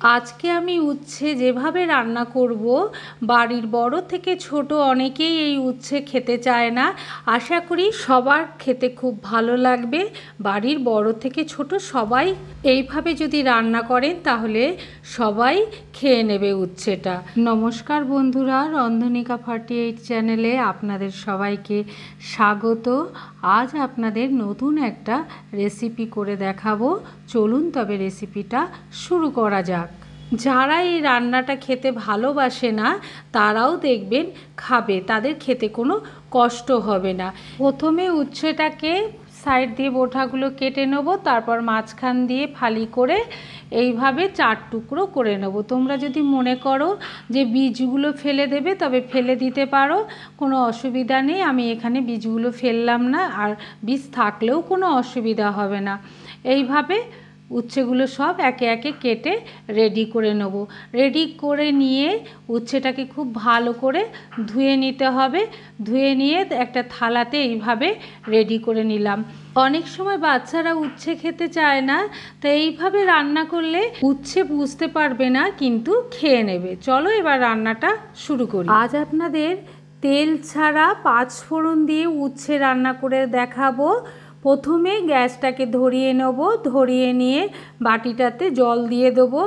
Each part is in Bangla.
আজকে আমি উচ্ছে যেভাবে রান্না করব, বাড়ির বড় থেকে ছোট অনেকেই এই উচ্ছে খেতে চায় না। আশা করি সবার খেতে খুব ভালো লাগবে। বাড়ির বড় থেকে ছোট সবাই এইভাবে যদি রান্না করেন তাহলে সবাই খেয়ে নেবে উচ্ছেটা। নমস্কার বন্ধুরা, রন্ধনিকা 48 চ্যানেলে আপনাদের সবাইকে স্বাগত। আজ আপনাদের নতুন একটা রেসিপি করে দেখাবো। চলুন তবে রেসিপিটা শুরু করা যাক। যারা এই রান্নাটা খেতে ভালোবাসে না তারাও দেখবেন খাবে, তাদের খেতে কোনো কষ্ট হবে না। প্রথমে উচ্ছেটাকে সাইড দিয়ে বোটাগুলো কেটে নেব, তারপর মাঝখান দিয়ে ফালি করে এইভাবে 4 টুকরো করে নেব। তোমরা যদি মনে করো যে বীজগুলো ফেলে দেবে তবে ফেলে দিতে পারো, কোনো অসুবিধা নেই। আমি এখানে বীজগুলো ফেললাম না, আর বীজ থাকলেও কোনো অসুবিধা হবে না। এইভাবে উচ্ছেগুলো সব একে একে কেটে রেডি করে নেব। রেডি করে নিয়ে উচ্ছেটাকে খুব ভালো করে ধুয়ে নিতে হবে। ধুয়ে নিয়ে একটা থালাতে এইভাবে রেডি করে নিলাম। অনেক সময় বাচ্চারা উচ্ছে খেতে চায় না, তাই এইভাবে রান্না করলে উচ্ছে বুঝতে পারবে না কিন্তু খেয়ে নেবে। চলো এবার রান্নাটা শুরু করি। আজ আপনাদের তেল ছাড়া 5 ফোড়ন দিয়ে উচ্ছে রান্না করে দেখাবো। প্রথমে গ্যাসটাকে ধরিয়ে নেব, ধরিয়ে নিয়ে বাটিটাতে জল দিয়ে দেবো।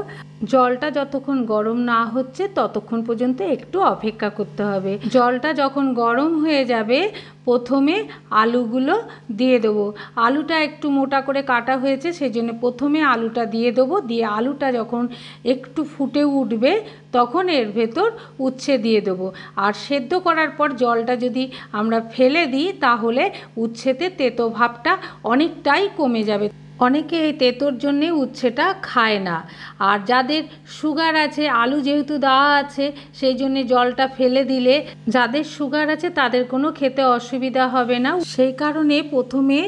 জলটা যতক্ষণ গরম না হচ্ছে ততক্ষণ পর্যন্ত একটু অপেক্ষা করতে হবে। জলটা যখন গরম হয়ে যাবে প্রথমে আলুগুলো দিয়ে দেবো। আলুটা একটু মোটা করে কাটা হয়েছে, সেই জন্য প্রথমে আলুটা দিয়ে দেবো। দিয়ে আলুটা যখন একটু ফুটে উঠবে তখন এর ভেতর উচ্ছে দিয়ে দেবো। আর সেদ্ধ করার পর জলটা যদি আমরা ফেলে দিই তাহলে উচ্ছেতে তেতো ভাবটা অনেকটাই কমে যাবে। অনেকে এই তেতোর জন্যে উচ্ছেটা খায় না। আর যাদের সুগার আছে, আলু যেহেতু দেওয়া আছে সেই জন্যে জলটা ফেলে দিলে যাদের সুগার আছে তাদের কোনো খেতে অসুবিধা হবে না। সেই কারণে প্রথমে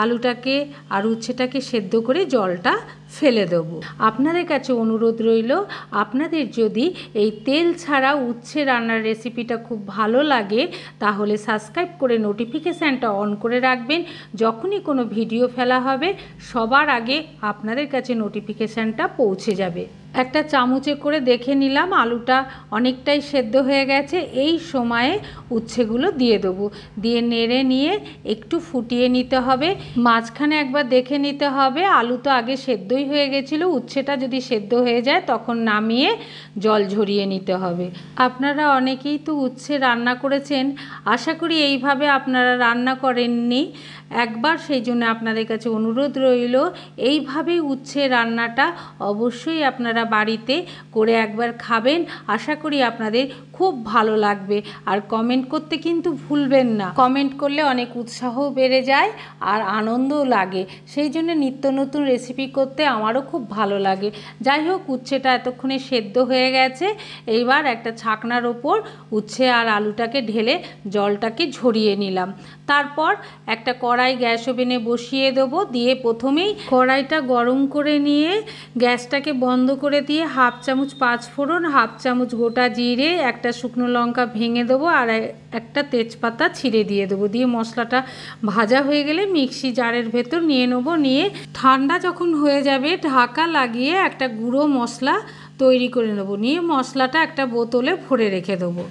আলুটাকে আর উচ্ছেটাকে সেদ্ধ করে জলটা ফেলে দেবো। আপনাদের কাছে অনুরোধ রইল, আপনাদের যদি এই তেল ছাড়া উচ্ছে রান্নার রেসিপিটা খুব ভালো লাগে তাহলে সাবস্ক্রাইব করে নোটিফিকেশানটা অন করে রাখবেন। যখনই কোনো ভিডিও ফেলা হবে সবার আগে আপনাদের কাছে নোটিফিকেশানটা পৌঁছে যাবে। একটা চামচে করে দেখে নিলাম আলুটা অনেকটাই সেদ্ধ হয়ে গেছে। এই সময়ে উচ্ছেগুলো দিয়ে দেবো। দিয়ে নেড়ে নিয়ে একটু ফুটিয়ে নিতে হবে। মাঝখানে একবার দেখে নিতে হবে, আলু তো আগে সেদ্ধই হয়ে গেছিলো, উচ্ছেটা যদি সেদ্ধ হয়ে যায় তখন নামিয়ে জল ঝরিয়ে নিতে হবে। আপনারা অনেকেই তো উচ্ছে রান্না করেছেন, আশা করি এইভাবে আপনারা রান্না করেননি একবার, সেই জন্য আপনাদের কাছে অনুরোধ রইল এইভাবে উচ্ছে রান্নাটা অবশ্যই আপনারা বাড়িতে করে একবার খাবেন। আশা করি আপনাদের খুব ভালো লাগবে। আর কমেন্ট করতে কিন্তু ভুলবেন না, কমেন্ট করলে অনেক উৎসাহ বেড়ে যায় আর আনন্দও লাগে। সেই জন্য নিত্য নতুন রেসিপি করতে আমারও খুব ভালো লাগে। যাই হোক, উচ্ছেটা এতক্ষণে সেদ্ধ হয়ে গেছে। এইবার একটা ছাকনার ওপর উচ্ছে আর আলুটাকে ঢেলে জলটাকে ঝরিয়ে নিলাম। তারপর একটা কড়াই গ্যাস ওভেনে বসিয়ে দেবো। দিয়ে প্রথমেই কড়াইটা গরম করে নিয়ে গ্যাসটাকে বন্ধ করে দিয়ে 1/2 চামচ 5 ফোড়ন, 1/2 চামচ গোটা জিরে, একটা শুকনো লঙ্কা ভেঙে দেবো আর একটা তেজপাতা ছিঁড়ে দিয়ে দেবো। দিয়ে মশলাটা ভাজা হয়ে গেলে মিক্সি জারের ভেতর নিয়ে নেবো। নিয়ে ঠান্ডা যখন হয়ে যাবে ঢাকা লাগিয়ে একটা গুঁড়ো মশলা তৈরি করে নেবো। নিয়ে মশলাটা একটা বোতলে ভরে রেখে দেবো।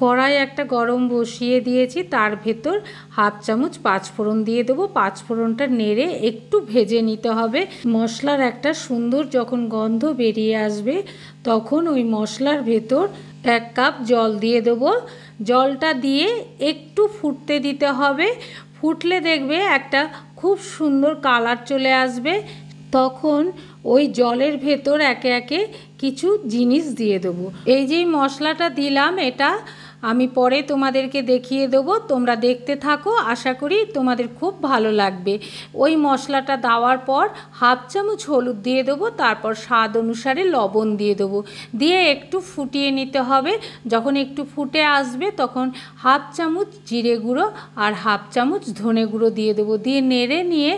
কড়াই একটা গরম বসিয়ে দিয়েছি, তার ভেতর 1/2 চামচ 5 ফোড়ন দিয়ে দেবো। 5 ফোড়নটা নেড়ে একটু ভেজে নিতে হবে। মশলার একটা সুন্দর যখন গন্ধ বেরিয়ে আসবে তখন ওই মশলার ভেতর 1 কাপ জল দিয়ে দেবো। জলটা দিয়ে একটু ফুটতে দিতে হবে। ফুটলে দেখবে একটা খুব সুন্দর কালার চলে আসবে। তখন ওই জলের ভেতর একে একে কিছু জিনিস দিয়ে দেবো। এই যে মশলাটা দিলাম এটা আমি পরে তোমাদেরকে দেখিয়ে দেবো, তোমরা দেখতে থাকো, আশা করি তোমাদের খুব ভালো লাগবে। ওই মশলাটা দেওয়ার পর 1/2 চামচ হলুদ দিয়ে দেবো, তারপর স্বাদ অনুসারে লবণ দিয়ে দেবো। দিয়ে একটু ফুটিয়ে নিতে হবে। যখন একটু ফুটে আসবে তখন 1/2 চামচ জিরে গুঁড়ো আর 1/2 চামচ ধনে গুঁড়ো দিয়ে দেবো। দিয়ে নেড়ে নিয়ে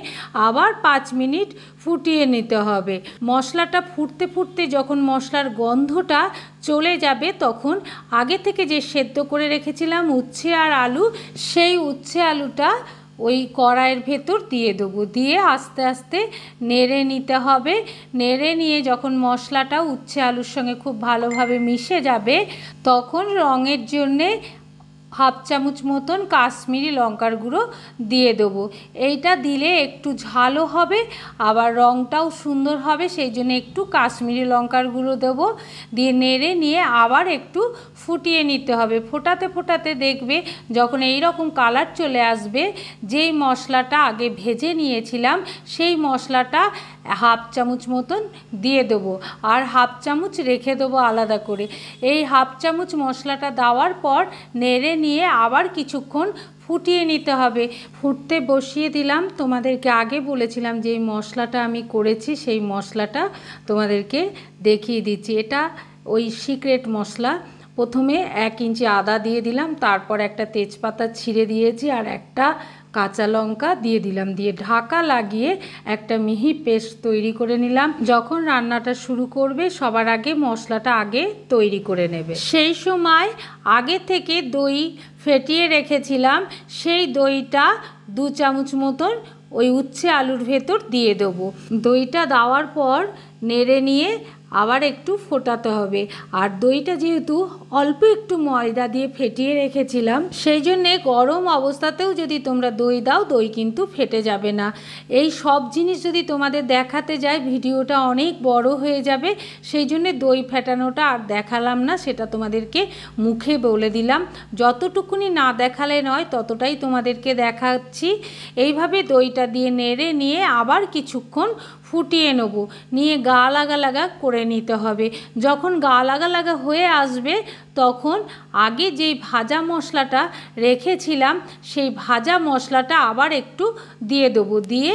আবার 5 মিনিট ফুটিয়ে নিতে হবে। মশলাটা ফুটতে ফুটতে যখন মশলার গন্ধটা চলে যাবে তখন আগে থেকে যে সেদ্ধ করে রেখেছিলাম উচ্ছে আর আলু, সেই উচ্ছে আলুটা ওই কড়াইয়ের ভেতর দিয়ে দেবো, দিয়ে আস্তে আস্তে নেড়ে নিতে হবে। নেড়ে নিয়ে যখন মশলাটা উচ্ছে আলুর সঙ্গে খুব ভালোভাবে মিশে যাবে, তখন রঙের জন্যে হাফ চামচ মতন কাশ্মীরি লঙ্কার গুঁড়ো দিয়ে দেবো। এইটা দিলে একটু ঝালও হবে, আবার রঙটাও সুন্দর হবে, সেই জন্য একটু কাশ্মীরি লঙ্কার গুঁড়ো দেবো। দিয়ে নেড়ে নিয়ে আবার একটু ফুটিয়ে নিতে হবে। ফোটাতে ফোটাতে দেখবে যখন এই রকম কালার চলে আসবে, যেই মশলাটা আগে ভেজে নিয়েছিলাম সেই মশলাটা হাফ চামচ মতন দিয়ে দেবো, আর হাফ চামচ রেখে দেবো আলাদা করে। এই হাফ চামচ মশলাটা দেওয়ার পর নেড়ে নিয়ে আবার কিছুক্ষণ ফুটিয়ে নিতে হবে। ফুটতে বসিয়ে দিলাম। তোমাদেরকে আগে বলেছিলাম যে এই মশলাটা আমি করেছি, সেই মশলাটা তোমাদেরকে দেখিয়ে দিচ্ছি। এটা ওই সিক্রেট মশলা। প্রথমে 1 ইঞ্চি আদা দিয়ে দিলাম, তারপর একটা তেজপাতা ছিঁড়ে দিয়েছি, আর একটা কাঁচা লঙ্কা দিয়ে দিলাম, দিয়ে ঢাকা লাগিয়ে একটা মিহি পেস্ট তৈরি করে নিলাম। যখন রান্নাটা শুরু করবে সবার আগে মশলাটা আগে তৈরি করে নেবে। সেই সময় আগে থেকে দই ফেটিয়ে রেখেছিলাম, সেই দইটা 2 চামচ মতন ওই উচ্ছে আলুর ভেতর দিয়ে দেবো। দইটা দেওয়ার পর নেড়ে নিয়ে আবার একটু ফোটাতে হবে। আর দইটা যেহেতু অল্প একটু ময়দা দিয়ে ফেটিয়ে রেখেছিলাম, সেই জন্যে গরম অবস্থাতেও যদি তোমরা দই দাও, দই কিন্তু ফেটে যাবে না। এই সব জিনিস যদি তোমাদের দেখাতে যাই ভিডিওটা অনেক বড় হয়ে যাবে, সেই জন্যে দই ফেটানোটা আর দেখালাম না, সেটা তোমাদেরকে মুখে বলে দিলাম। যতটুকুনি না দেখালে নয় ততটাই তোমাদেরকে দেখাচ্ছি। এইভাবে দইটা দিয়ে নেড়ে নিয়ে আবার কিছুক্ষণ ফুটিয়ে নেব, নিয়ে গা লাগা লাগা করে নিতে হবে। যখন গা লাগা লাগা হয়ে আসবে তখন আগে যেই ভাজা মশলাটা রেখেছিলাম সেই ভাজা মশলাটা আবার একটু দিয়ে দেবো, দিয়ে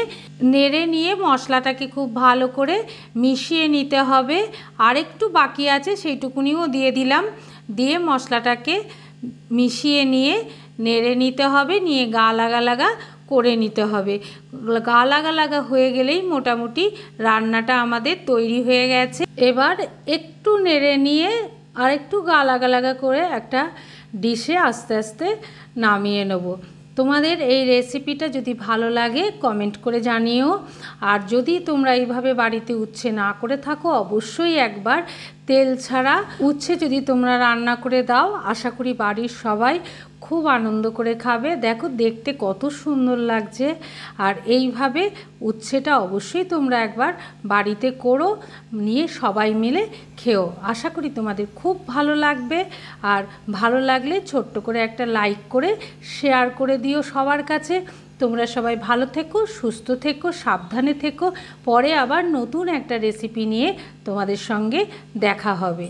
নেড়ে নিয়ে মশলাটাকে খুব ভালো করে মিশিয়ে নিতে হবে। আর একটু বাকি আছে সেইটুকুনিও দিয়ে দিলাম, দিয়ে মশলাটাকে মিশিয়ে নিয়ে নেড়ে নিতে হবে, নিয়ে গা লাগা লাগা করে নিতে হবে। গা লাগা লাগা হয়ে গেলেই মোটামুটি রান্নাটা আমাদের তৈরি হয়ে গেছে। এবার একটু নেড়ে নিয়ে আর একটু গা লাগা লাগা করে একটা ডিশে আস্তে আস্তে নামিয়ে নেব। তোমাদের এই রেসিপিটা যদি ভালো লাগে কমেন্ট করে জানিও। আর যদি তোমরা এইভাবে বাড়িতে উচ্ছে না করে থাকো, অবশ্যই একবার তেল ছাড়া উচ্ছে যদি তোমরা রান্না করে দাও, আশা করি বাড়ির সবাই খুব আনন্দ করে খাবে। দেখো দেখতে কত সুন্দর লাগছে। আর এইভাবে উচ্ছেটা অবশ্যই তোমরা একবার বাড়িতে করো, নিয়ে সবাই মিলে খেও। আশা করি তোমাদের খুব ভালো লাগবে। আর ভালো লাগলে ছোট্ট করে একটা লাইক করে শেয়ার করে দিও সবার কাছে। তোমরা সবাই ভালো থেকো, সুস্থ থেকো, সাবধানে থেকো। পরে আবার নতুন একটা রেসিপি নিয়ে তোমাদের সঙ্গে দেখা হবে।